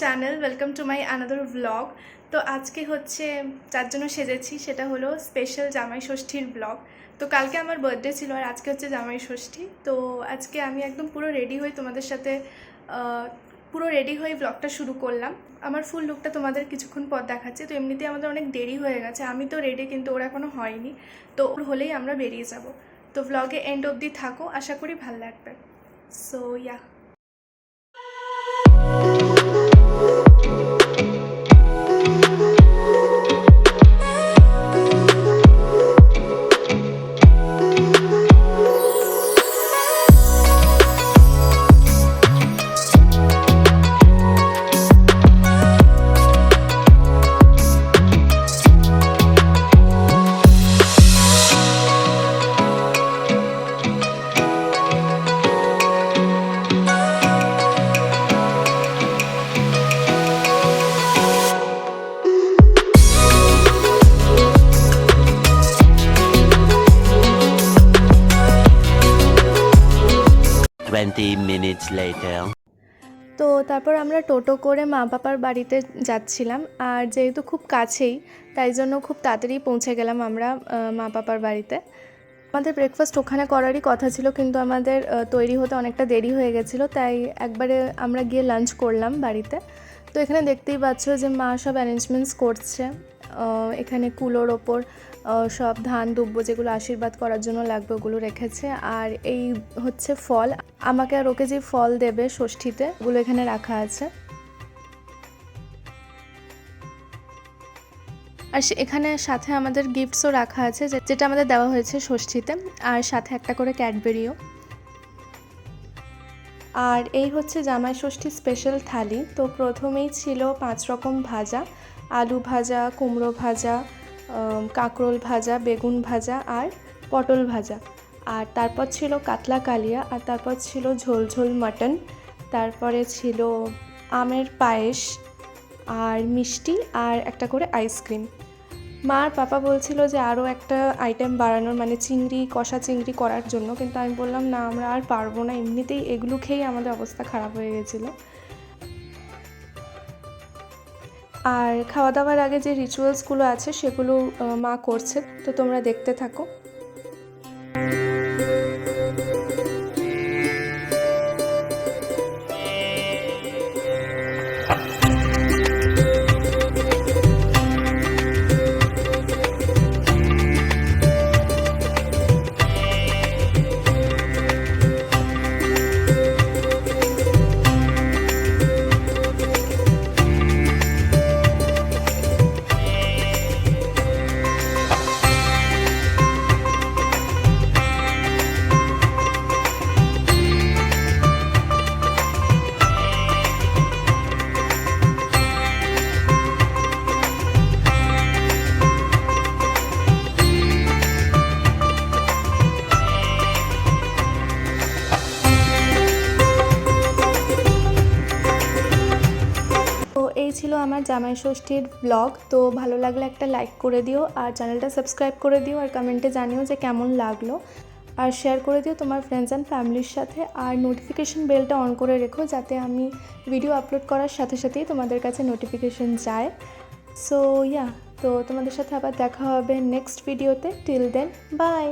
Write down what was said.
Channel, welcome to my another blog. তো আজকে হচ্ছে যার জন্য সেজেছি সেটা হলো স্পেশাল জামাই ষষ্ঠীর ব্লগ। তো কালকে আমার বার্থডে ছিল আর আজকে হচ্ছে জামাই ষষ্ঠী। তো আজকে আমি একদম পুরো রেডি হয়ে তোমাদের সাথে ব্লগটা শুরু করলাম। আমার ফুল লুকটা তোমাদের কিছুক্ষণ পর দেখাচ্ছি। তো এমনিতেই আমাদের অনেক দেরি হয়ে গেছে, আমি তো রেডি কিন্তু ওরা এখনও হয়নি। তো ওর হলেই আমরা বেরিয়ে যাব। তো ব্লগে এন্ড অবধি থাকো, আশা করি ভালো লাগবে। So yeah. 20 minutes later. তো তারপর আমরা টোটো করে মা বাবার বাড়িতে যাচ্ছিলাম, আর যেহেতু খুব কাছেই তাই জন্য খুব তাড়াতাড়ি পৌঁছে গেলাম আমরা মা বাবার বাড়িতে। আমাদের ব্রেকফাস্ট ওখানে করারই কথা ছিল, কিন্তু আমাদের তৈরি হতে অনেকটা দেরি হয়ে গেছিলো, তাই একবারে আমরা গিয়ে লাঞ্চ করলাম বাড়িতে। তো এখানে দেখতেই পাচ্ছ যে মা সব অ্যারেঞ্জমেন্টস করছে। এখানে কুলোর ওপর সব ধান দুব্য যেগুলো আশীর্বাদ করার জন্য লাগবে ওগুলো রেখেছে, আর এই হচ্ছে ফল, আমাকে আর ওকে যে ফল দেবে ষষ্ঠীতে ওগুলো এখানে রাখা আছে। আর এখানে সাথে আমাদের গিফটসও রাখা আছে, যেটা আমাদের দেওয়া হয়েছে ষষ্ঠীতে, আর সাথে একটা করে ক্যাডবেরিও। আর এই হচ্ছে জামাই ষষ্ঠীর স্পেশাল থালি। তো প্রথমেই ছিল 5 রকম ভাজা, আলু ভাজা, কুমড়ো ভাজা, কাঁকরোল ভাজা, বেগুন ভাজা আর পটল ভাজা। আর তারপর ছিল কাতলা কালিয়া, আর তারপর ছিল ঝোল ঝোল মাটন, তারপরে ছিল আমের পায়েস আর মিষ্টি আর একটা করে আইসক্রিম। মা আর পাপা বলছিল যে আরও একটা আইটেম বাড়ানোর, মানে চিংড়ি, কষা চিংড়ি করার জন্য, কিন্তু আমি বললাম না, আমরা আর পারবো না, এমনিতেই এগুলো খেয়েই আমাদের অবস্থা খারাপ হয়ে গেছিলো। আর খাওয়া দাওয়ার আগে যে রিচুয়ালসগুলো আছে সেগুলো মা করছে, তো তোমরা দেখতে থাকো। এই ছিল আমার জামাই ষষ্ঠীর ব্লগ। তো ভালো লাগলে একটা লাইক করে দিও, আর চ্যানেলটা সাবস্ক্রাইব করে দিও, আর কমেন্টে জানিও যে কেমন লাগলো, আর শেয়ার করে দিও তোমার ফ্রেন্ডস অ্যান্ড ফ্যামিলির সাথে, আর নোটিফিকেশন বেলটা অন করে রেখো যাতে আমি ভিডিও আপলোড করার সাথে সাথেই তোমাদের কাছে নোটিফিকেশন যায়। সো ইয়া, তো তোমাদের সাথে আবার দেখা হবে নেক্সট ভিডিওতে। Till then, by.